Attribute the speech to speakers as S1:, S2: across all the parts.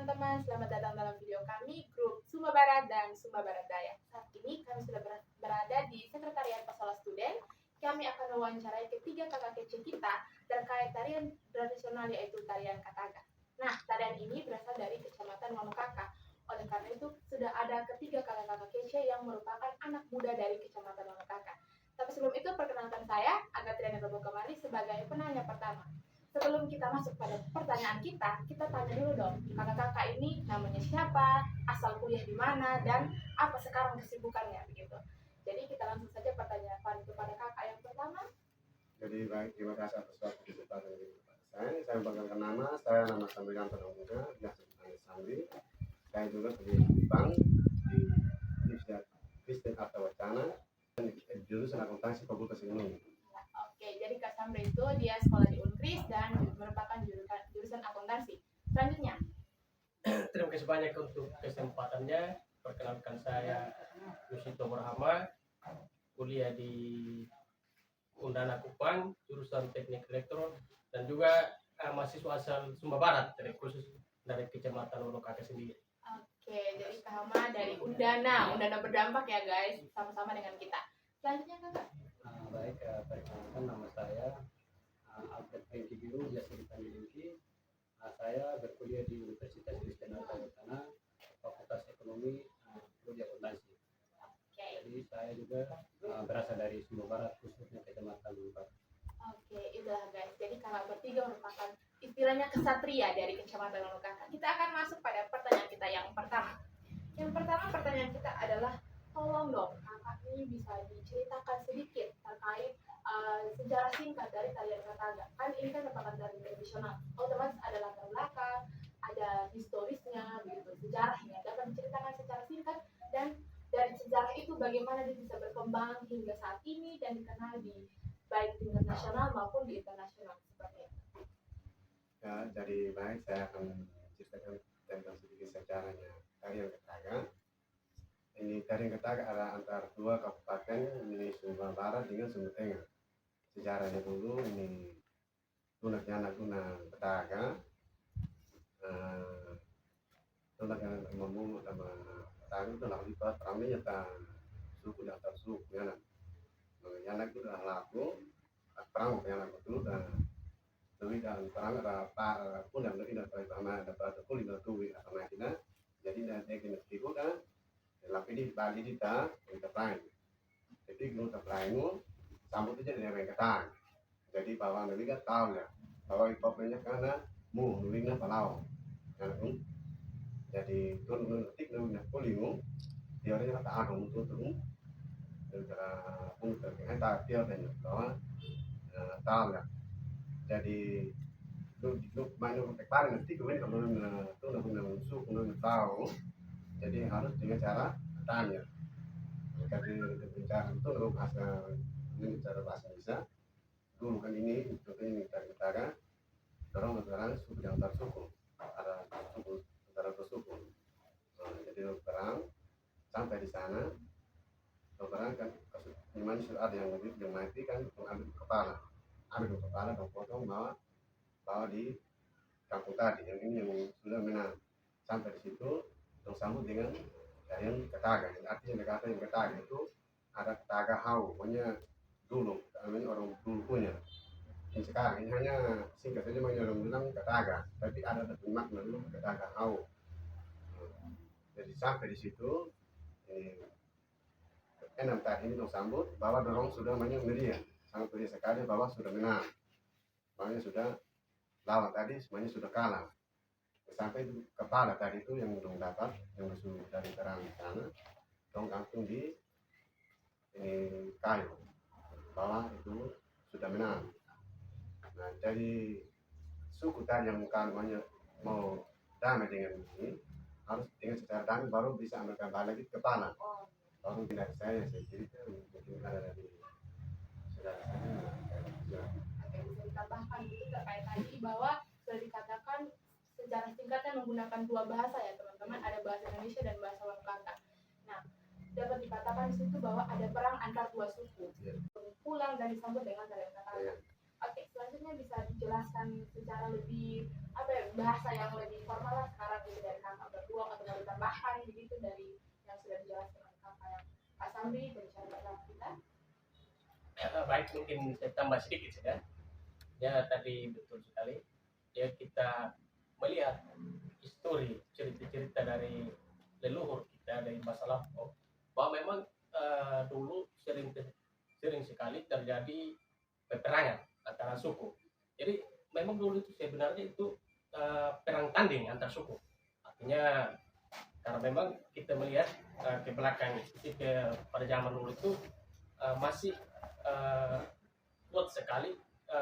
S1: teman-teman, selamat datang dalam video kami grup Sumba Barat dan Sumba Barat Daya. Saat ini kami sudah berada di Sekretariat Pasola Student. Kami akan mewawancarai ketiga kakak kece kita terkait tarian tradisional yaitu tarian Kataga. Nah, tarian ini berasal dari Kecamatan Wonokaka. Oleh karena itu, sudah ada ketiga kakak-kakak kece yang merupakan anak muda dari Kecamatan Wonokaka. Tapi sebelum itu, perkenalkan saya, Agatriana Robo Kamari sebagai penanya pertama. Sebelum kita masuk pada pertanyaan kita tanya dulu dong, kakak-kakak ini namanya siapa, asal kuliah di mana, dan apa sekarang kesibukannya begitu. Jadi kita langsung saja pertanyaan kepada kakak yang pertama.
S2: Jadi baik, terima kasih atas waktu kesempatan ini kepada saya. Saya memperkenalkan saya nama Sandrianto Muda, biasa dipanggil Sandri. Saya juga kuliah di Bank di Universitas Kristen Arta Wacana dan jurusan akuntansi Fakultas Ekonomi.
S1: Oke, jadi Kak Samri itu dia sekolah di Unkris dan merupakan jurusan akuntansi. Selanjutnya.
S3: Terima kasih banyak untuk kesempatannya. Perkenalkan saya Yusito Rahma, kuliah di Undana Kupang, jurusan Teknik Elektron, dan juga mahasiswa asal Sumba Barat, khusus dari Kecamatan Wonokaka sendiri.
S1: Oke, jadi Kak Hama dari Undana berdampak ya guys, sama-sama dengan kita. Selanjutnya Kakak.
S4: Baik, perkenalkan nama saya Alfred Franky Biru, biasa dipanggil Inki. Saya berkuliah di Universitas Kristen Arta Wacana, Fakultas Ekonomi, prodi akuntansi. Jadi saya juga berasal dari Sumba Barat, khususnya Kecamatan Barat.
S1: Oke, itulah guys. Jadi kakak bertiga merupakan istilahnya kesatria dari Kecamatan Wonokaka. Kita akan masuk pada pertanyaan kita yang pertama. Yang pertama pertanyaan kita adalah, tolong dong kakak ini bisa diceritakan sedikit terkait sejarah singkat dari tarian Kataga. Kan ini kan merupakan tarian tradisional, otomatis ada latar belakang, ada historisnya, begitu, sejarahnya. Dapat diceritakan secara singkat dan dari sejarah itu bagaimana dia bisa berkembang hingga saat ini dan dikenal di baik tingkat nasional maupun di internasional seperti itu.
S2: Ya, jadi baik, saya akan menceritakan tentang sedikit sejarahnya tarian Kataga. Ini tarian Kataga ada antara dua kabupaten, ini Sumba Barat dengan Sumba Tengah. Sejarahnya dulu ini tunak anak Kataga, tunak anak membunuh sama Kataga itu lalu dibuat ramenya tak suku dan antar suku ya nak. Anak itu dah laku perang anak itu dan lebih dan perang ada pun yang lebih dari sama dapat kulit itu sama kita. Jadi dari kita itu kan tapi di Bali kita lain. Jadi kita lain sambut aja dengan ketan. Jadi bawang dari kan tahu ya bahwa hipopnya karena nulinya palau. Jadi turun ketik nulinya kulimu dia orangnya tak agung tuh dan pun terkait dia dan bahwa tahu ya. Jadi lu main kepala nanti kemudian kalau tuh suku tahu. Jadi harus dengan cara tanya. Jadi bicara itu lu bahasa ini cara bahasa bisa. Dulu kan ini contohnya kita dorong antara suku dan antar suku. Ada suku antara suku. Jadi lu perang sampai di sana. Lu perang kan memang sudah ada yang lebih yang mati kan mengambil kepala. Ambil kepala dan potong bawa di kampung tadi. Yang ini yang sudah menang. Sampai di situ terus sambut dengan tarian Kataga. Artinya kata yang Kataga itu ada Kataga Hau, pokoknya dulu, orang dulu punya. Yang sekarang ini hanya singkat saja orang bilang Kataga, tapi ada makna dulu Kataga Hau. Jadi sampai di situ, enam tadi ini terus sambut bahwa dorong sudah banyak media, sangat media sekali bahwa sudah menang, makanya sudah lawan tadi semuanya sudah kalah. Sampai kepala tadi itu yang belum dapat yang musuh dari perang sana dong langsung di kayu bahwa itu sudah menang. Nah jadi suku tadi yang kalmanya mau damai dengan ini harus dengan secara damai baru bisa ambil kembali lagi kepala baru tidak saya jadi mungkin ada dari saudara saya.
S1: Oke, bisa ditambahkan gitu terkait tadi bahwa sudah dikatakan secara singkatnya menggunakan dua bahasa ya teman-teman, ada bahasa Indonesia dan bahasa Wonokaka. Nah, dapat dikatakan di situ bahwa ada perang antar dua suku. Pulang dan disambut dengan tarian Kataga. Oke, selanjutnya bisa dijelaskan secara lebih apa ya, bahasa yang lebih formal lah sekarang gitu dari kakak berdua atau mau ditambahkan begitu dari yang sudah dijelaskan oleh kakak yang Pak Samri dari cara berlaku kita.
S3: Baik, mungkin saya tambah sedikit saja. Ya, tadi betul sekali. Ya, kita melihat histori cerita-cerita dari leluhur kita dari masa lampau bahwa memang dulu sering sekali terjadi peperangan antara suku. Jadi memang dulu itu sebenarnya itu perang tanding antar suku. Artinya karena memang kita melihat ke belakang pada zaman dulu itu masih kuat sekali,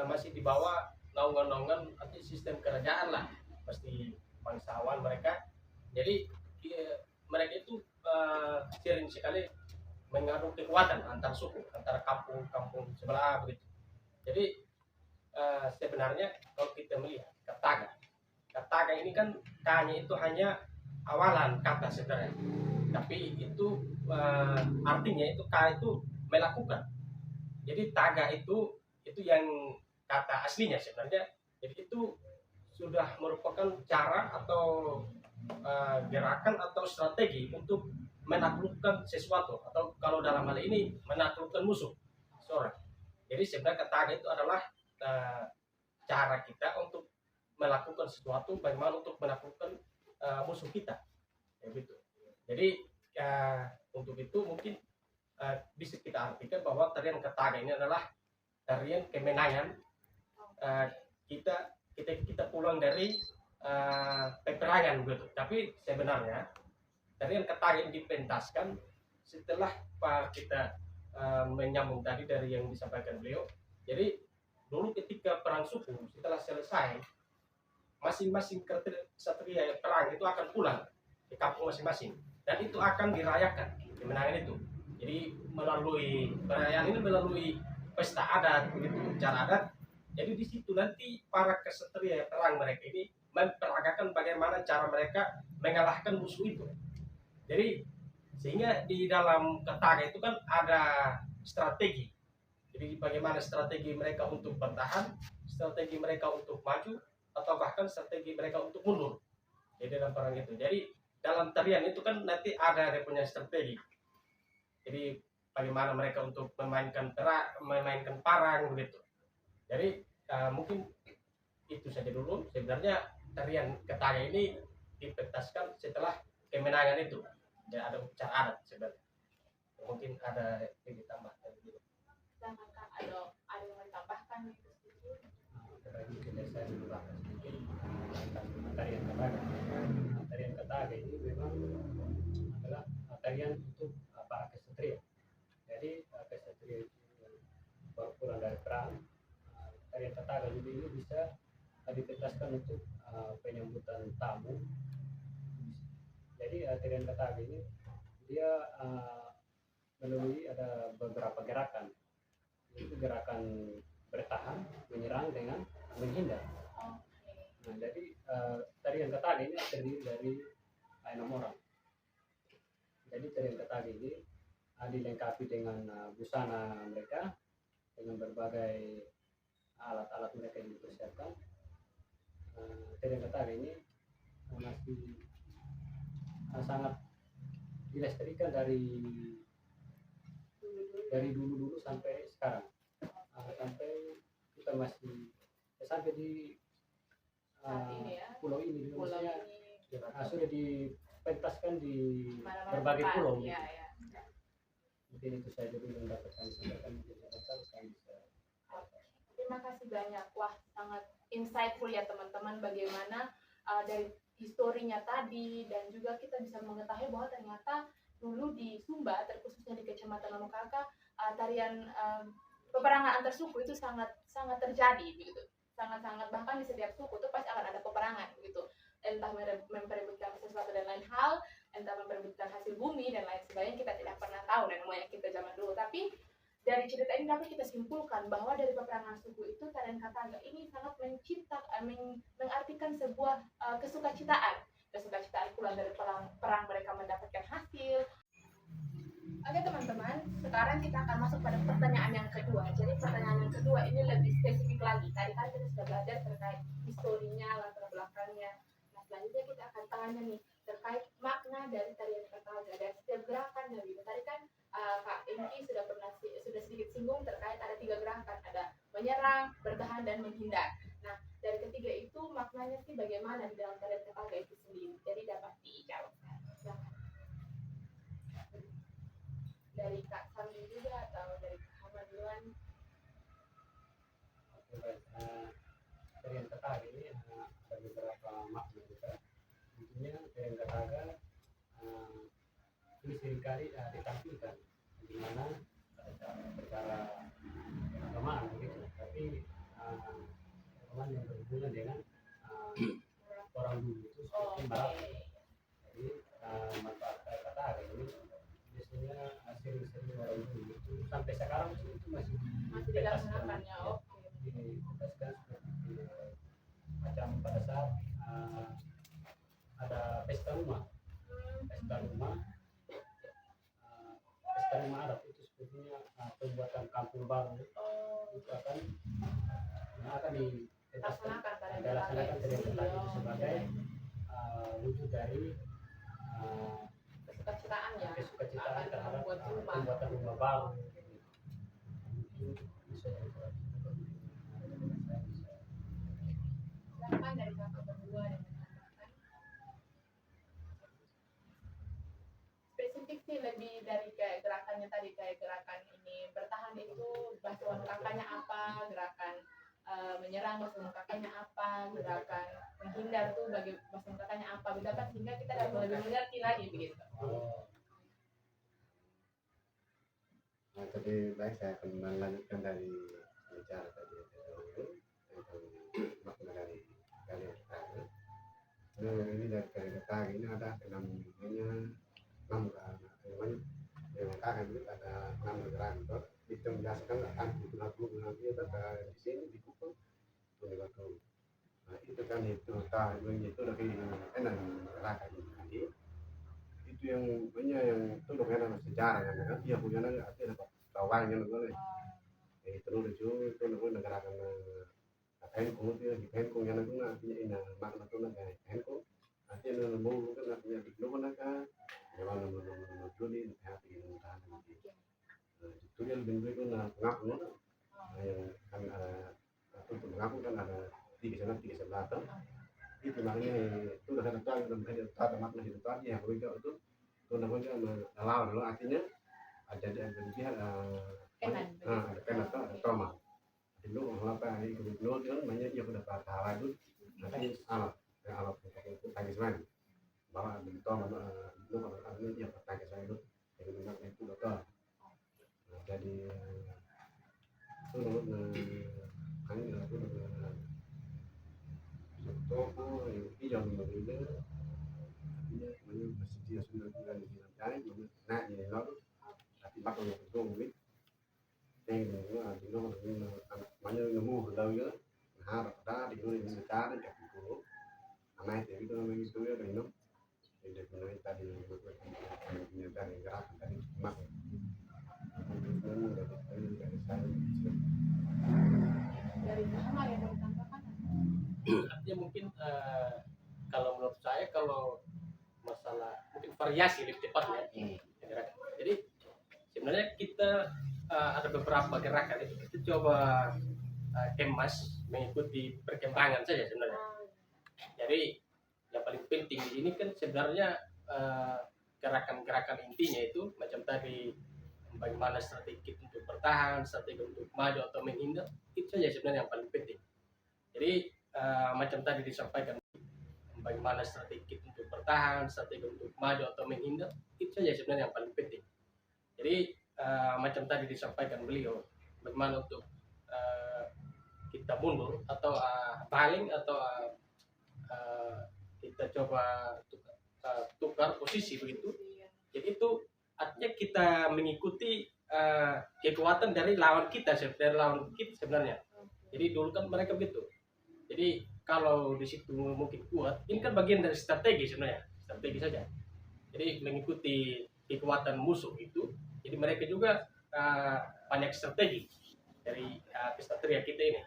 S3: masih di bawah naungan-naungan arti sistem kerajaan lah, pasti bangsawan mereka. Jadi mereka itu sering sekali mengadu kekuatan antar suku, antara kampung-kampung sebelah begitu. Jadi sebenarnya kalau kita melihat kataga ini kan kanya itu hanya awalan kata sebenarnya, tapi itu artinya itu ka itu melakukan. Jadi taga itu yang kata aslinya sebenarnya. Jadi itu sudah merupakan cara atau gerakan atau strategi untuk menaklukkan sesuatu, atau kalau dalam hal ini menaklukkan musuh seorang. Jadi sebenarnya taga itu adalah cara kita untuk melakukan sesuatu, bagaimana untuk menaklukkan musuh kita, begitu. Jadi untuk itu mungkin bisa kita artikan bahwa tarian kataga ini adalah tarian kemenangan kita pulang dari peperangan begitu. Tapi sebenarnya tarian kataga ini dipentaskan setelah kita menyambung tadi dari yang disampaikan beliau. Jadi dulu ketika perang suku setelah selesai, masing-masing kesatria perang itu akan pulang ke kampung masing-masing, dan itu akan dirayakan kemenangan itu. Jadi melalui perayaan ini, melalui pesta adat begitu, cara adat. Jadi di situ nanti para kesatria perang mereka ini memperagakan bagaimana cara mereka mengalahkan musuh itu. Jadi sehingga di dalam kataga itu kan ada strategi. Jadi bagaimana strategi mereka untuk bertahan, strategi mereka untuk maju, atau bahkan strategi mereka untuk mundur di dalam perang itu. Jadi dalam tarian itu kan nanti ada dia punya strategi. Jadi bagaimana mereka untuk memainkan parang begitu. Jadi mungkin itu saja dulu. Sebenarnya tarian kataga ini dipentaskan setelah kemenangan itu. Dan ada upacara adat sebenarnya. Mungkin ada yang ditambahkan dulu.
S1: Sedangkan Kak ada yang mau ditambahkan gitu sedikit.
S4: Mungkin saya menambahkan sedikit tentang tarian kataga. Tarian kataga ini memang adalah tarian untuk para kesatria. Jadi kesatria itu baru pulang dari perang, tarian kataga ini bisa dipentaskan untuk penyambutan tamu. Jadi tarian kataga ini dia melalui ada beberapa gerakan, yaitu gerakan bertahan, menyerang dengan menghindar. Nah, jadi tarian kataga ini terdiri dari 6 orang. Jadi tarian kataga ini dilengkapi dengan busana mereka, dengan berbagai alat-alat mereka yang dipersiapkan. Tarian kataga ini masih sangat dilestarikan dari dulu sampai sekarang, sampai kita masih sampai di
S1: Ini ya,
S4: pulau ini di
S1: pulau
S4: Indonesia
S1: ini
S4: sudah dipentaskan di
S1: mana-mana
S4: berbagai
S1: tempat.
S4: pulau.
S1: Ya,
S4: Gitu.
S1: ya.
S4: Mungkin itu saja dulu yang dapat kami sampaikan. Mungkin saya bisa.
S1: Terima kasih banyak. Wah, sangat insightful ya teman-teman, bagaimana dari historinya tadi, dan juga kita bisa mengetahui bahwa ternyata dulu di Sumba, terkhususnya di Kecamatan Lamukaka, tarian peperangan antar suku itu sangat terjadi begitu. Sangat bahkan di setiap suku itu pasti akan ada peperangan begitu. Entah memperebutkan sesuatu dan lain hal, entah memperebutkan hasil bumi dan lain sebagainya, kita tidak pernah tahu dan moyang kita zaman dulu. Tapi dari cerita ini dapat kita simpulkan bahwa dari peperangan suku itu tarian kataga ini sangat mengartikan sebuah kesukacitaan pulang dari perang mereka mendapatkan hasil. Oke teman-teman, sekarang kita akan masuk pada pertanyaan yang kedua. Jadi pertanyaan yang kedua ini lebih spesifik lagi. Tadi kan kita sudah belajar terkait historinya, latar belakangnya. Nah selanjutnya kita akan tanya nih terkait makna dari tarian Kataga dan setiap gerakannya gitu. Tadi kan Kak Engki sudah sedikit singgung terkait ada 3 gerakan, ada menyerang, bertahan, dan menghindar. Nah dari ketiga itu maknanya sih bagaimana di dalam tarian Kataga itu sendiri. Jadi dapat dijawab. Silakan. Dari Kak Sandi juga atau dari Kak Ahmad duluan?
S4: Oke, baik. Tarian Kataga ini ada beberapa makna juga. Intinya tarian Kataga ini seringkali ditampilkan di mana secara keagamaan begitu, tapi keagamaan yang berhubungan dengan orang dulu itu seperti Marathi. Jadi manfaat Kataga ini biasanya sering-sering orang dulu itu sampai sekarang itu masih
S1: Dilaksanakan ya.
S4: ditegaskan seperti macam pada saat ada pesta rumah adat itu sepertinya pembuatan kampung baru itu akan
S1: Laksanakan pada
S4: dilaksanakan tarian Kataga itu sebagai wujud dari
S1: kesukaan ya.
S4: kesukacitaan terhadap
S1: membuat rumah.
S4: pembuatan rumah baru.
S1: Silakan dari kakak berdua dan menambahkan. Spesifik sih lebih dari kayak gerakannya tadi, kayak gerakan ini bertahan itu bantuan kakaknya apa, gerakan menyerang bantuan kakaknya apa, gerakan menghindar tuh bagi bantuan kakaknya apa, bedakan sehingga kita dapat lebih mengerti lagi begitu.
S2: Nah, jadi baik saya akan melanjutkan dari bicara tadi tentang makna dari kalian Kataga. Nah, ini dari kalian Kataga ini ada enam gerakan itu ada 6 gerakan itu menjelaskan akan lagu itu di sini di kuku itu. Nah itu kan itu dari enam gerakan tadi itu yang banyak yang itu dengan sejarah kan dia punya artinya tawannya boleh itu lucu itu negara kan handphone itu di handphone yang itu artinya ini makna itu negara handphone artinya mau kan artinya di luar negara jangan menuju di hati yang itu yang bentuk itu ngaku yang kan untuk mengaku kan ada 3 sebelah itu maknanya itu udah ada tahu dan ada makna itu tadi yang begitu itu namanya lawan lo artinya ada dia ada penan atau ada toma itu apa itu nol itu namanya dia udah pahala itu nanti alat untuk tangis main bahwa ada toma itu artinya dia tangis main itu jadi benar itu betul jadi itu kami itu toko yang hijau berbeda artinya bersedia sudah bulan dilantai nah ini lalu tapi bakal yang kedua mungkin yang kedua di nomor ini banyak nemu tahu ya harap ada di sini mencari tapi dulu anak itu memang itu ya minum jadi mulai tadi dari gerak tadi mak
S1: Dari Ahmad yang mau ditambahkan?
S3: Artinya mungkin kalau menurut saya kalau masalah mungkin variasi lebih tepatnya gerakan. Jadi sebenarnya kita ada beberapa gerakan itu kita coba kemas mengikuti perkembangan saja sebenarnya. Jadi yang paling penting di sini kan sebenarnya gerakan-gerakan intinya itu macam tadi bagaimana strategi untuk bertahan, strategi untuk maju atau menghindar, itu saja sebenarnya yang paling penting. Jadi macam tadi disampaikan bagaimana strategi untuk bertahan, strategi untuk maju atau menghindar, itu saja sebenarnya yang paling penting. Jadi macam tadi disampaikan beliau bagaimana untuk kita mundur atau baling atau kita coba tukar posisi begitu. Jadi itu artinya kita mengikuti kekuatan dari lawan kita sebenarnya. Jadi dulu kan mereka begitu. Jadi kalau di situ mungkin kuat, ini kan bagian dari strategi sebenarnya, strategi saja. Jadi mengikuti kekuatan musuh itu, jadi Jadi mereka juga banyak strategi dari pesta tria kita ini.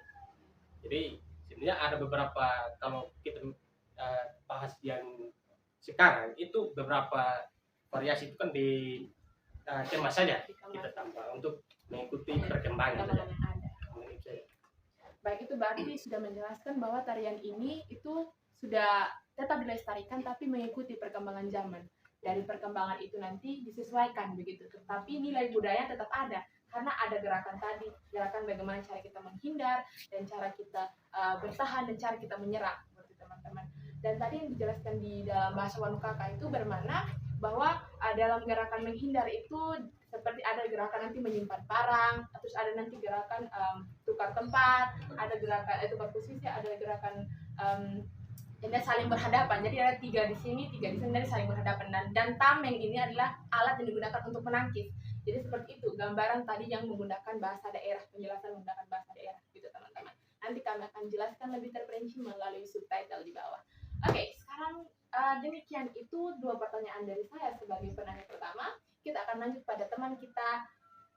S3: Jadi sebenarnya ada beberapa, kalau kita bahas yang sekarang itu beberapa variasi itu kan di cemas saja kita tambah untuk mengikuti perkembangan saja.
S1: Perkembangan yang ada. Baik, itu berarti sudah menjelaskan bahwa tarian ini itu sudah tetap dilestarikan tapi mengikuti perkembangan zaman. Dari perkembangan itu nanti disesuaikan begitu. Tapi nilai budaya tetap ada karena ada gerakan tadi, gerakan bagaimana cara kita menghindar dan cara kita bertahan dan cara kita menyerang, seperti teman-teman. Dan tadi yang dijelaskan di dalam bahasa Wanukaka itu bermakna bahwa dalam gerakan menghindar itu seperti ada gerakan nanti menyimpan barang, terus ada nanti gerakan tukar tempat, ada gerakan tukar posisi, ada gerakan ini saling berhadapan. Jadi ada 3 di sini, 3 di sini, dari saling berhadapan. Dan tameng ini adalah alat yang digunakan untuk menangkis. Jadi seperti itu gambaran tadi yang menggunakan bahasa daerah, penjelasan menggunakan bahasa daerah gitu teman-teman. Nanti kami akan jelaskan lebih terperinci melalui subtitle di bawah. Oke, sekarang demikian itu 2 pertanyaan dari saya sebagai penanya pertama. Kita akan lanjut pada teman kita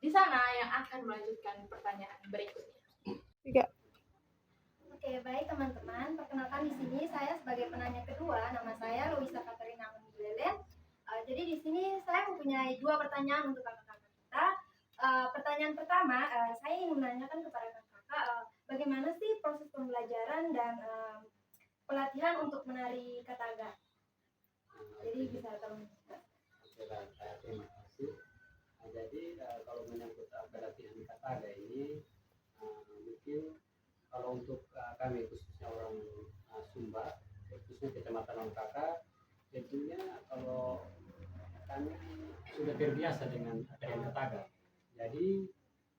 S1: di sana yang akan melanjutkan pertanyaan berikutnya. 3.
S5: Oke, baik teman-teman. Perkenalkan di sini saya sebagai penanya kedua. Nama saya Loisa Katerina Lelen. Jadi di sini saya mempunyai 2 pertanyaan untuk kakak-kakak kita. Pertanyaan pertama, saya ingin menanyakan kepada kakak-kakak bagaimana sih proses pembelajaran dan pelatihan untuk menari kataga. Jadi bisa tolong.
S4: Terima kasih. Jadi kalau menyangkut pelatihan kataga ini, mungkin kalau untuk kami khususnya orang Sumba, khususnya Kecamatan Wanukaka, tentunya kalau kami sudah terbiasa dengan tarian kataga. Jadi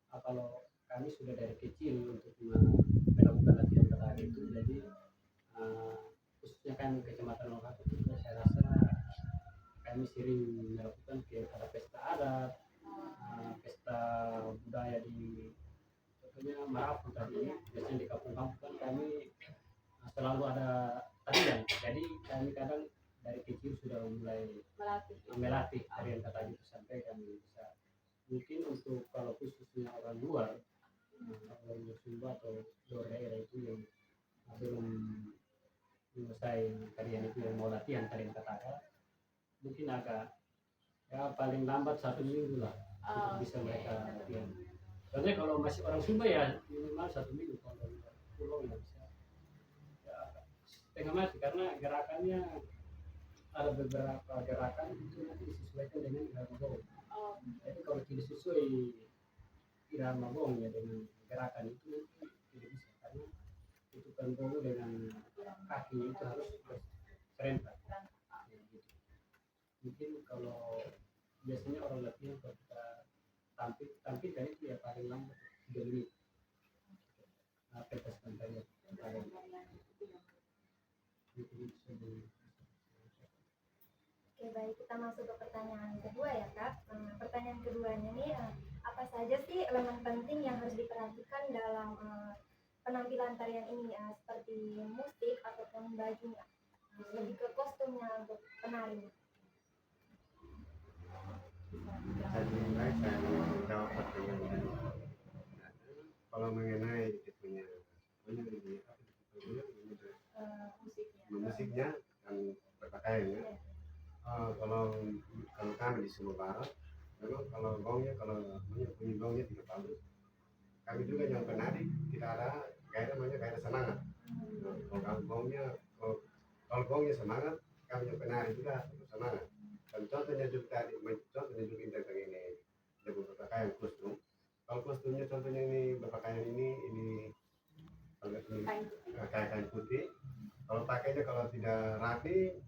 S4: kalau kami sudah dari kecil untuk melakukan latihan kataga itu, jadi khususnya kami Kecamatan Wanukaka juga saya rasa kami sering melakukan ada pesta adat, pesta budaya di contohnya Marapu tadi, biasanya di kampung-kampung kan kami selalu ada tarian. Jadi kami kadang dari kecil sudah mulai melatih tarian kataga itu sampai kami bisa. Mungkin untuk kalau khususnya orang luar, orang Sumba atau luar daerah itu yang belum selesai tarian itu, yang mau latihan tarian kataga, mungkin agak ya paling lambat 1 minggu lah bisa mereka latihan. Soalnya kalau masih orang Sumba ya minimal 1 minggu, kalau dari pulau ya bisa ya setengah mati karena gerakannya ada beberapa gerakan itu nanti disesuaikan dengan irama gong. Jadi kalau tidak sesuai irama gong ya dengan gerakan itu tidak bisa, karena itu kan gong dengan kaki itu harus serentak. Mungkin kalau biasanya orang latihan kalau kita tampil kan itu ya paling lambat 3 menit. Pentas tarian
S5: Oke, baik, kita masuk ke pertanyaan kedua ya Kak. Pertanyaan keduanya nih, apa saja sih elemen penting yang harus diperhatikan dalam penampilan tarian ini, seperti musik ataupun bajunya, lebih ke kostumnya untuk penari.
S2: Baik, saya menjawab pertanyaan ini. Kalau mengenai dia punya musiknya dan berpakaiannya, kalau kami di Sumba Barat, memang kalau gongnya, kalau bunyi gongnya tidak bagus. Kami juga yang penari tidak ada gairah semangat. Kalau gongnya semangat, kami yang penari juga semangat. Dan contohnya juga tentang ini berpakaian kostum. Kalau kostumnya contohnya ini berpakaian ini kain putih. Kalau pakainya kalau tidak rapi,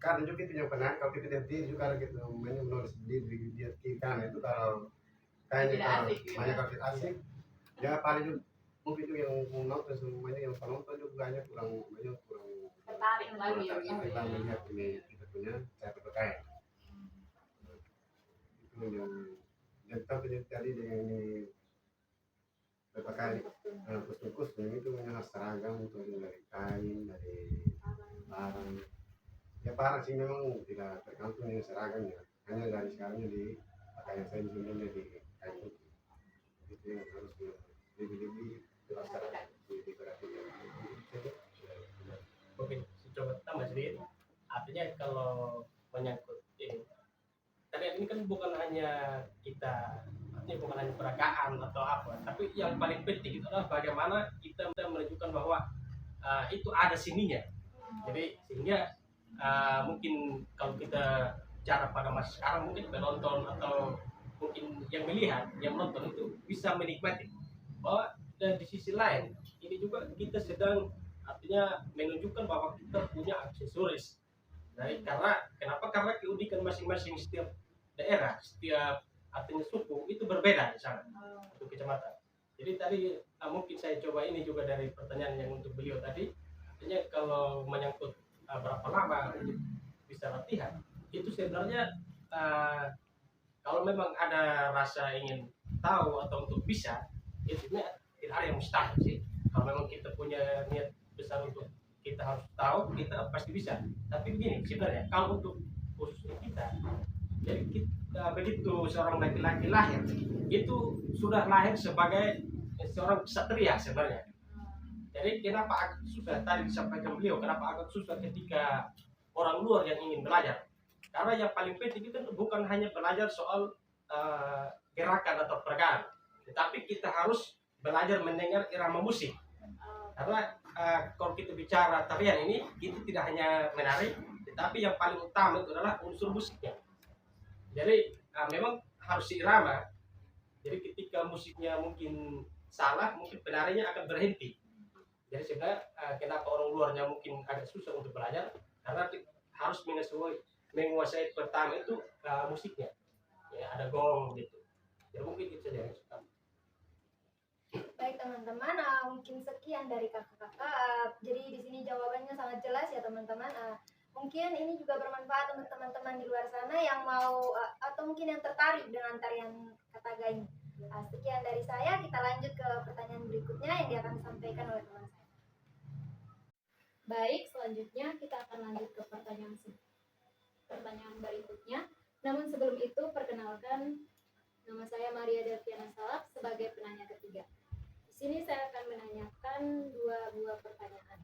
S2: kadang juga itu yang penari. Kalau kita lihat juga kita menulis di kiri kanan itu, kalau kainnya banyak kalau tidak asik, ya paling juga mungkin itu yang nonton semuanya, yang penonton juga banyak kurang
S1: Tertarik lagi ya.
S2: kita melihat ini kita punya cara berpakaian. Itu yang contohnya tadi dengan ini berpakaian kostum itu memang seragam, untuk dari kain, dari barang. Ya barang sih memang tidak tergantung dengan seragamnya, hanya dari sekarangnya di Makanya saya di sini di kayu putih. Itu yang harus lebih dilaksanakan, diperhatikan.
S3: Mungkin saya coba tambah sedikit. Artinya kalau menyangkut ini, tadi ini kan bukan hanya kita, artinya bukan hanya peragaan atau apa, tapi yang paling penting itu adalah bagaimana kita menunjukkan bahwa itu ada sininya. Jadi sehingga mungkin kalau kita cara pada masa sekarang, mungkin penonton atau mungkin yang melihat, yang menonton itu bisa menikmati bahwa, dan di sisi lain ini juga kita sedang artinya menunjukkan bahwa kita punya aksesoris. Dari karena keunikan masing-masing setiap daerah, setiap artinya suku itu berbeda di sana untuk kecamatan. Jadi tadi mungkin saya coba ini juga dari pertanyaan yang untuk beliau tadi, artinya kalau menyangkut berapa lama untuk bisa latihan, itu sebenarnya kalau memang ada rasa ingin tahu atau untuk bisa, itu sebenarnya tidak ada yang mustahil sih. Kalau memang kita punya niat besar untuk kita harus tahu, kita pasti bisa. Tapi begini sebenarnya, kalau untuk khususnya kita, jadi kita, begitu seorang laki-laki lahir, itu sudah lahir sebagai seorang ksatria sebenarnya. Jadi kenapa agak susah, tadi disampaikan beliau, kenapa agak susah ketika orang luar yang ingin belajar? Karena yang paling penting itu bukan hanya belajar soal gerakan atau peragaan, tetapi kita harus belajar mendengar irama musik. Karena kalau kita bicara tarian ini, itu tidak hanya menari, tetapi yang paling utama itu adalah unsur musiknya. Jadi memang harus irama. Jadi ketika musiknya mungkin salah, mungkin penarinya akan berhenti. Jadi sebenarnya kenapa orang luarnya mungkin agak susah untuk belajar, karena harus menguasai pertama itu musiknya. Ya, ada gong gitu. Ya mungkin itu saja yang suka.
S5: Baik teman-teman, mungkin sekian dari kakak-kakak. Jadi di sini jawabannya sangat jelas ya teman-teman. Mungkin ini juga bermanfaat untuk teman-teman di luar sana yang mau atau mungkin yang tertarik dengan tarian Kataga ini. Sekian dari saya, kita lanjut ke pertanyaan berikutnya yang akan disampaikan oleh teman saya.
S1: Baik, selanjutnya kita akan lanjut ke pertanyaan berikutnya. Namun sebelum itu, perkenalkan, nama saya Maria Delviana Salap sebagai penanya ketiga. Di sini saya akan menanyakan dua buah pertanyaan.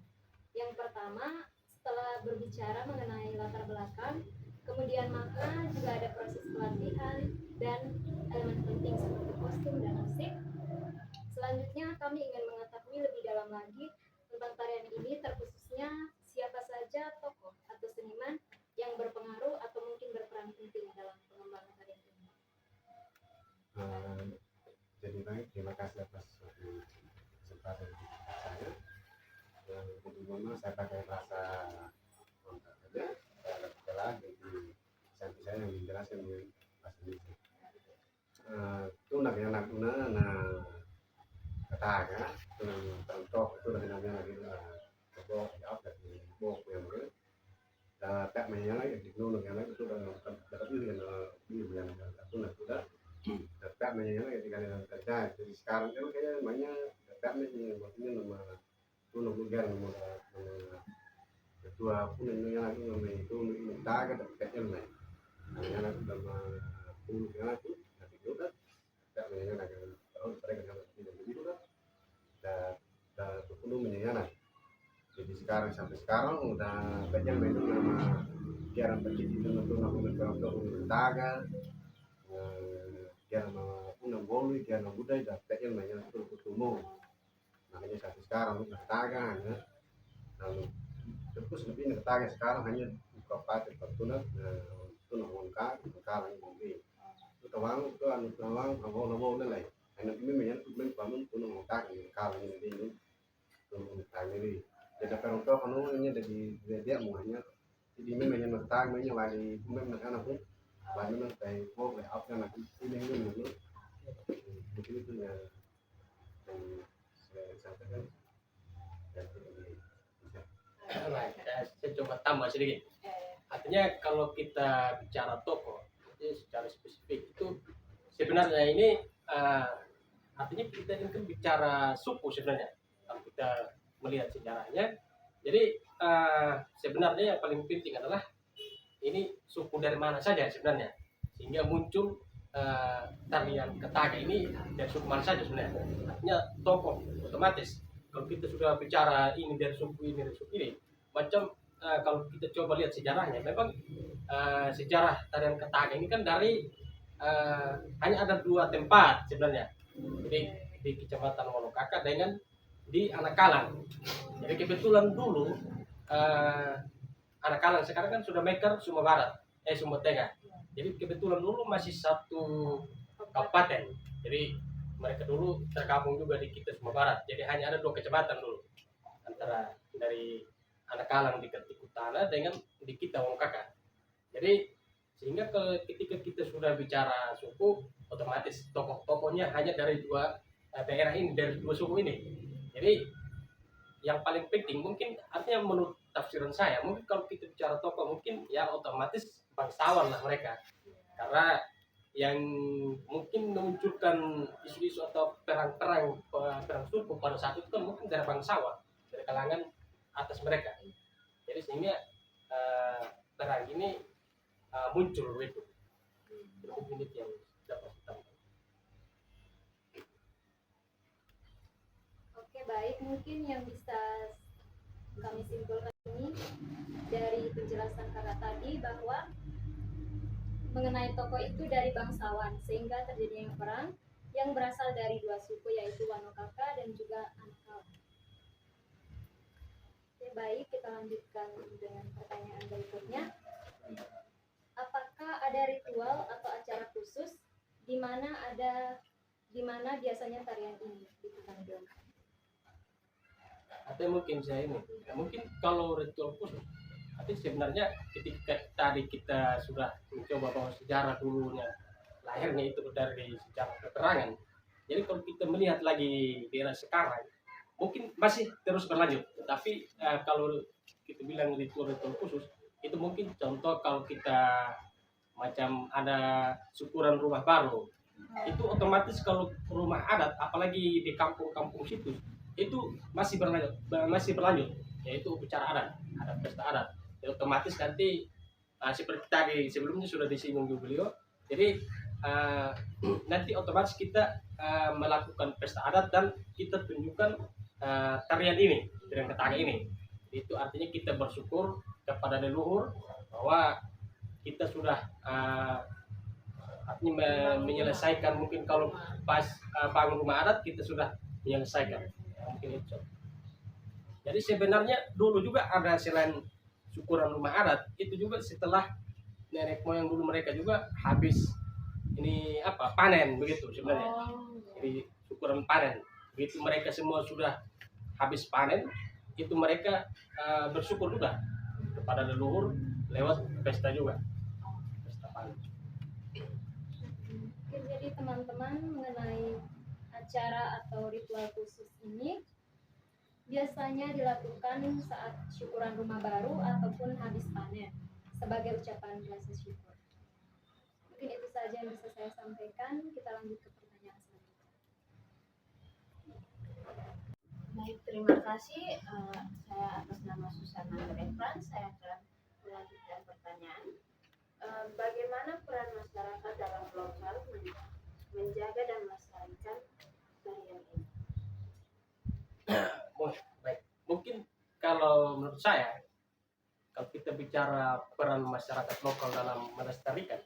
S1: Yang pertama, setelah berbicara mengenai latar belakang, kemudian makna, juga ada proses pelatihan dan elemen penting seperti kostum dan musik. Selanjutnya kami ingin mengetahui lebih dalam lagi tentang tarian ini, terkhususnya siapa saja tokoh atau seniman yang berpengaruh atau mungkin berperan penting dalam pengembangan tarian ini.
S2: Jadi baik, terima kasih atas kesempatan saya. Jadi memang saya pakai bahasa kontak saja, saya ada kelas jadi sampai saya yang menjelaskan dengan bahasa Indonesia. Tunak yang nak guna Kataga, contoh itu dari namanya lagi bok diap dari bok yang mana, tak mainnya lagi di gunung yang lain itu dapat biru yang tunak sudah. Tetap mainnya lagi di kalian kerja. Jadi sekarang kan kayaknya mainnya tetap mainnya maksudnya nama tunak lugar nama kedua pun yang lagi nama itu taga tetapnya main. Yang lagi nama tunak yang lagi nanti juga tetap mainnya lagi kalau mereka kan tidak begitu kan. Dan penuh menyenangkan. Jadi sekarang sampai sekarang udah banyak main nama jarang terjadi itu nama untuk taga. Dia nama punang bolu, dia nama budaya, dan teknya namanya umum. Makanya sampai sekarang udah taga hanya, lalu terus lebih nih taga sekarang hanya kabupaten Pertunas, tunang Wongka, sekarang ini. Itu tawang itu anu tawang, awal lain. Hanya ini memang bangun tunang Wongka ini sekarang ini tunang Wongka ini. Jadi kalau kau anu ini dari dia muanya, jadi memang tag memang lagi memang anak pun. Lalu nanti mau ke apa yang nanti ini dulu, mungkin itu yang saya sampaikan.
S3: Saya coba tambah sedikit. Artinya kalau kita bicara tokoh, secara spesifik itu sebenarnya ini artinya kita ini kan bicara suku sebenarnya. Kalau kita melihat sejarahnya, jadi sebenarnya yang paling penting adalah ini suku dari mana saja sebenarnya, sehingga muncul tarian Ketaga ini dari suku mana saja sebenarnya. Artinya tokoh otomatis. Kalau kita sudah bicara ini dari suku ini, macam kalau kita coba lihat sejarahnya, memang sejarah tarian Ketaga ini kan dari hanya ada dua tempat sebenarnya. Jadi di Kecamatan Wolokaka dengan di Anakalang. Jadi kebetulan dulu Anakalang sekarang kan sudah Meker Sumba Barat, Sumba Tengah. Jadi kebetulan dulu masih satu kabupaten. Jadi mereka dulu tergabung juga di kita Sumba Barat. Jadi hanya ada dua kecamatan dulu antara dari Anakalang di Ketik Utara dengan di kita Wolokaka. Jadi sehingga ketika kita sudah bicara suku, otomatis tokoh-tokohnya hanya dari dua daerah ini, dari dua suku ini. Jadi yang paling penting mungkin artinya menurut tafsiran saya, mungkin kalau kita bicara tokoh mungkin ya otomatis bangsawan lah mereka, karena yang mungkin memunculkan isu-isu atau perang suku pada saat itu kan mungkin dari bangsawan, dari kalangan atas mereka. Jadi sehingga perang ini muncul itu unit yang dapat ditambah.
S5: Oke, baik. Mungkin yang bisa kami simpulkan ini dari penjelasan kakak tadi bahwa mengenai tokoh itu dari bangsawan, sehingga terjadinya perang yang berasal dari dua suku, yaitu Wanokaka dan juga Anakalang. Oke, baik, kita lanjutkan dengan pertanyaan berikutnya. Apakah ada ritual atau acara khusus di mana biasanya tarian ini ditampilkan?
S3: Atau mungkin saya ini, mungkin kalau ritual khusus, tapi sebenarnya ketika tadi kita sudah mencoba bahwa sejarah dulunya lahirnya itu dari sejarah peperangan. Jadi kalau kita melihat lagi di era sekarang, mungkin masih terus berlanjut. Tapi kalau kita bilang ritual-ritual khusus, itu mungkin contoh kalau kita macam ada syukuran rumah baru, itu otomatis kalau rumah adat, apalagi di kampung-kampung situ, itu masih berlanjut, yaitu upacara adat pesta adat. Ya, otomatis nanti seperti tadi sebelumnya sudah disinggung juga beliau, jadi nanti otomatis kita melakukan pesta adat dan kita tunjukkan tarian ini, tarian Ketaga ini. Itu artinya kita bersyukur kepada leluhur bahwa kita sudah artinya menyelesaikan, mungkin kalau pas bangun rumah adat kita sudah menyelesaikan, mungkin itu. Jadi sebenarnya dulu juga ada selain syukuran rumah adat, itu juga setelah nenek moyang dulu mereka juga habis ini panen begitu sebenarnya. Jadi syukuran panen, begitu mereka semua sudah habis panen, itu mereka bersyukur juga kepada leluhur lewat pesta juga, pesta panen.
S5: Jadi teman-teman, mengenai acara atau ritual khusus ini biasanya dilakukan saat syukuran rumah baru ataupun habis panen sebagai ucapan rasa syukur. Mungkin itu saja yang bisa saya sampaikan. Kita lanjut ke pertanyaan selanjutnya.
S6: Baik, terima kasih. Saya atas nama Susana Refran, saya akan melanjutkan pertanyaan. Bagaimana peran masyarakat dalam lokal menjaga dan melestarikan tarian ini?
S3: Baik, mungkin kalau menurut saya, kalau kita bicara peran masyarakat lokal dalam melestarikan,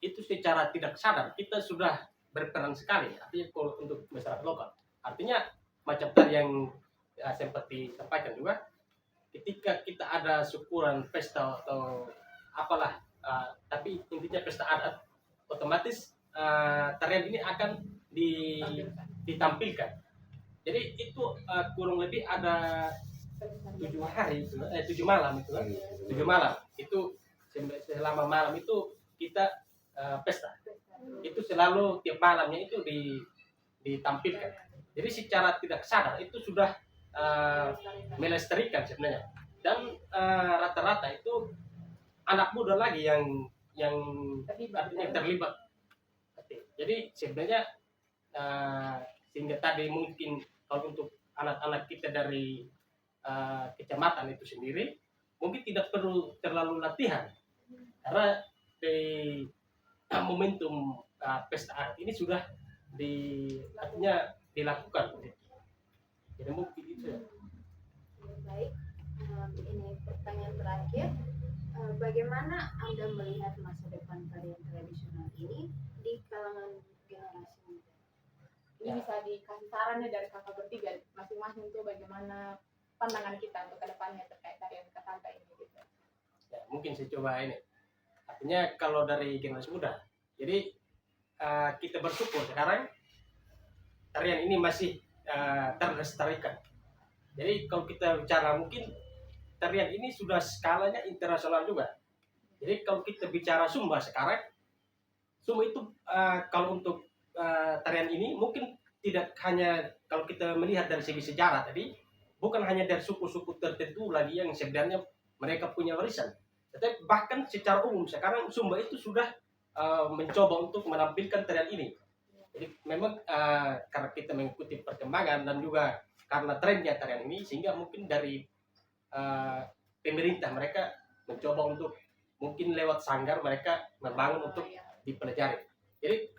S3: itu secara tidak sadar kita sudah berperan sekali. Artinya kalau untuk masyarakat lokal, artinya macam tadi yang sempat disampaikan juga, ketika kita ada syukuran pesta atau apalah, tapi intinya pesta adat, otomatis tarian ini akan ditampilkan. Jadi itu kurang lebih ada 7 malam itu, 7 malam itu selama malam itu kita pesta. Itu selalu tiap malamnya itu ditampilkan. Jadi secara tidak sadar itu sudah melestarikan sebenarnya. Dan rata-rata itu anak muda lagi yang terlibat. Jadi sebenarnya sehingga tadi mungkin kalau untuk anak-anak kita dari kecamatan itu sendiri mungkin tidak perlu terlalu latihan, karena di momentum pesta adat ini sudah artinya dilakukan. Jadi mungkin itu ya.
S6: Baik, ini pertanyaan terakhir. Bagaimana Anda melihat masa depan tarian tradisional ini di kalangan generasi muda?
S1: Ini bisa dikasih sarannya dari kakak bertiga masing-masing tuh bagaimana pandangan kita untuk kedepannya terkait tarian Kataga ini gitu.
S3: Ya, mungkin saya coba ini. Artinya kalau dari generasi muda, jadi kita bersyukur sekarang tarian ini masih terlestarikan. Jadi kalau kita bicara mungkin tarian ini sudah skalanya internasional juga. Jadi kalau kita bicara Sumba sekarang, Sumba itu kalau untuk tarian ini mungkin tidak hanya kalau kita melihat dari segi sejarah tadi, bukan hanya dari suku-suku tertentu lagi yang sebenarnya mereka punya warisan. Tetapi bahkan secara umum sekarang Sumba itu sudah mencoba untuk menampilkan tarian ini. Jadi memang karena kita mengikuti perkembangan dan juga karena trennya tarian ini, sehingga mungkin dari pemerintah mereka mencoba untuk mungkin lewat sanggar mereka membangun untuk dipelajari. Jadi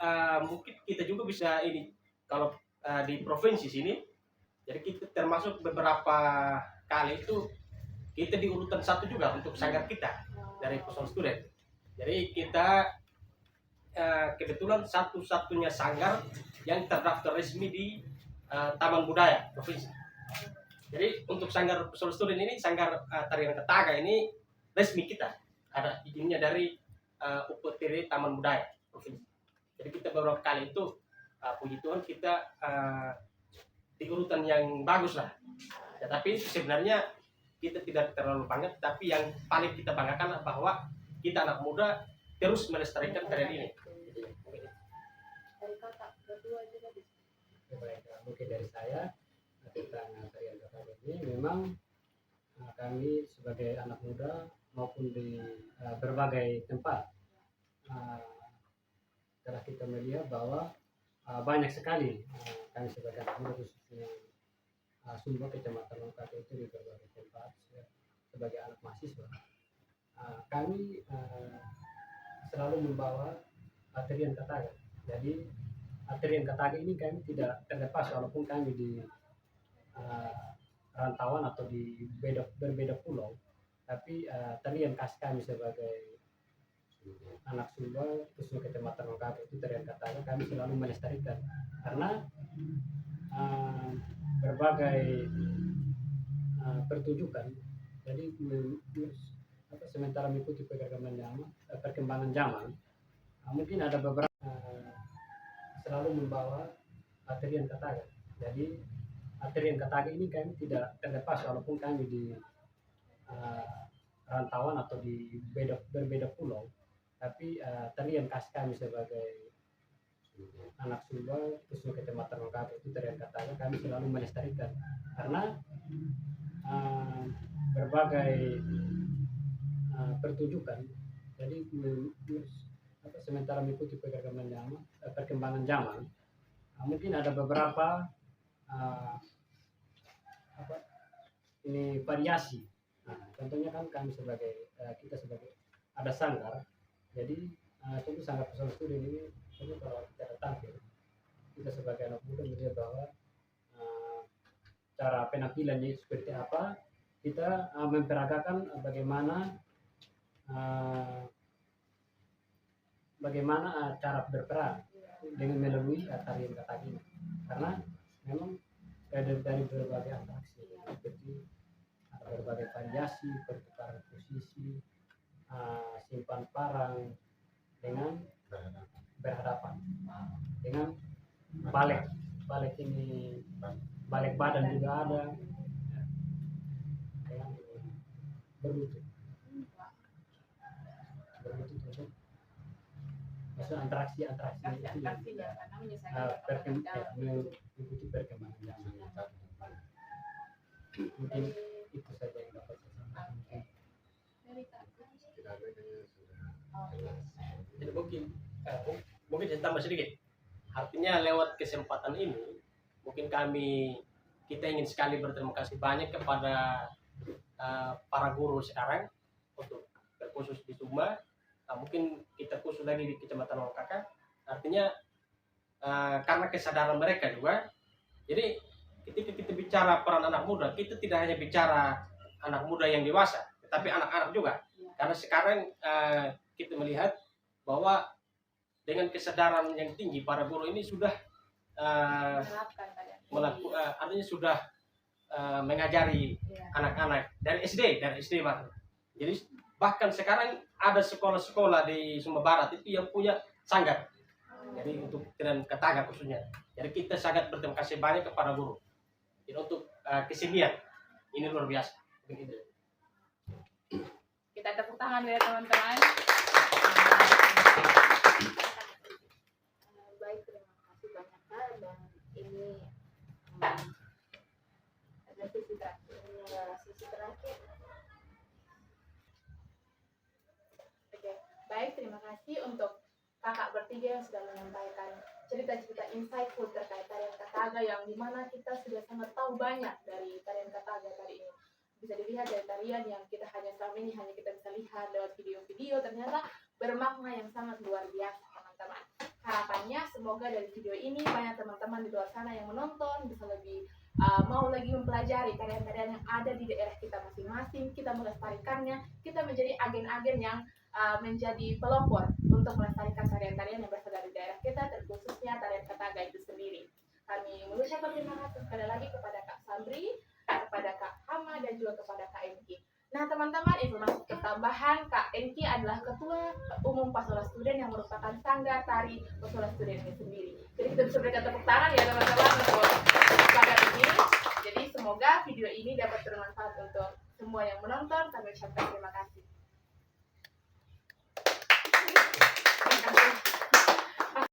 S3: mungkin kita juga bisa ini kalau di provinsi sini, jadi kita termasuk beberapa kali itu kita di urutan 1 juga untuk sanggar kita dari Persol Student. Jadi kita kebetulan satu-satunya sanggar yang terdaftar resmi di Taman Budaya Provinsi. Jadi untuk sanggar Persol Student ini, sanggar tarian Kataga ini resmi kita. Ada izinnya dari UPTD Taman Budaya Provinsi. Jadi kita beberapa kali itu puji Tuhan kita di urutan yang bagus lah. Tetapi sebenarnya kita tidak terlalu bangga, tapi yang paling kita banggakan bahwa kita anak muda terus melestarikan tarian ini.
S1: Dari kakak berdua juga bisa.
S4: Baik, mungkin dari saya tentang tarian Kataga ini memang kami sebagai anak muda maupun di berbagai tempat telah kita melihat bahwa banyak sekali kami sebagai anak muda khususnya Sumba Kecamatan Lonkate itu di berbagai tempat sebagai anak mahasiswa kami selalu membawa tarian Kataga. Jadi tarian Kataga ini kami tidak terlepas walaupun kami di rantauan atau di berbeda pulau, tapi tarian khas kami sebagai anak Sumba khususnya Kecamatan Lonkate itu tarian Kataga kami selalu melestarikan karena berbagai pertunjukan. Jadi sementara mengikuti perkembangan zaman mungkin ada beberapa selalu membawa tarian Kataga. Jadi tarian Kataga ini kami tidak terlepas walaupun kami di rantauan atau di berbeda pulau, tapi tarian khas kami sebagai anak Sumba khususnya Kecamatan Lonkate itu tarian Kataga kami selalu melestarikan karena berbagai pertunjukan. Jadi sementara mengikuti perkembangan zaman mungkin ada beberapa ini variasi. Contohnya kan kami kita sebagai ada sanggar, jadi tentu sanggar Persol Student ini tentu kalau kita tampil kita sebagai anak muda melihat bahwa cara penampilannya seperti apa, kita memperagakan bagaimana cara berperan dengan melalui tarian Kataga ini karena memang dari berbagai atraksi seperti berbagai variasi, pertukaran posisi, simpan parang dengan berhadapan dengan balik ini, balik badan juga ada dengan berlutut untuk maksud interaksi itu mengikuti perkembangan zaman. Mungkin itu saja yang dapat saya sampaikan.
S3: Jadi mungkin saya tambah sedikit. Artinya lewat kesempatan ini mungkin kita ingin sekali berterima kasih banyak kepada para guru sekarang untuk terkhusus di Sumba. Mungkin kita khusus lagi di Kecamatan Lonkate Artinya karena kesadaran mereka juga. Jadi ketika kita bicara peran anak muda, kita tidak hanya bicara anak muda yang dewasa, tetapi anak-anak juga. Karena sekarang kita melihat bahwa dengan kesadaran yang tinggi para guru ini sudah
S1: Menerapkan tadi.
S3: artinya sudah mengajari
S1: Iya.
S3: anak-anak dari SD Pak. Jadi bahkan sekarang ada sekolah-sekolah di Sumba Barat itu yang punya sanggar. Jadi untuk Tarian Kataga khususnya. Jadi kita sangat berterima kasih banyak kepada guru. Jadi untuk kesenian ini luar biasa. Begitu.
S1: Kita tepuk tangan ya teman-teman.
S6: Baik, terima kasih banyak Kak, dan ini ada sesi terakhir.
S1: Oke, baik, terima kasih untuk kakak bertiga yang sudah menyampaikan cerita-cerita insightful terkait tarian Kataga, yang dimana kita sudah sangat tahu banyak dari tarian Kataga tadi ini. Bisa dilihat dari tarian yang kita hanya selama ini hanya kita bisa lihat lewat video-video, ternyata bermakna yang sangat luar biasa teman-teman. Harapannya semoga dari video ini banyak teman-teman di luar sana yang menonton bisa lebih mau lagi mempelajari tarian-tarian yang ada di daerah kita masing-masing, kita melestarikannya, kita menjadi agen-agen yang menjadi pelopor untuk melestarikan tarian-tarian yang berasal dari daerah kita, terkhususnya tarian Kataga itu sendiri. Kami mengucapkan terima kasih sekali lagi kepada Kak Sabri, kepada Kak Hama, dan juga kepada Kak Enki. Nah teman-teman, informasi tambahan, Kak Enki adalah Ketua Umum Pasola Student yang merupakan sanggar tari Pasola Student ini sendiri. Jadi kita bisa berikan tepuk tangan ya teman-teman.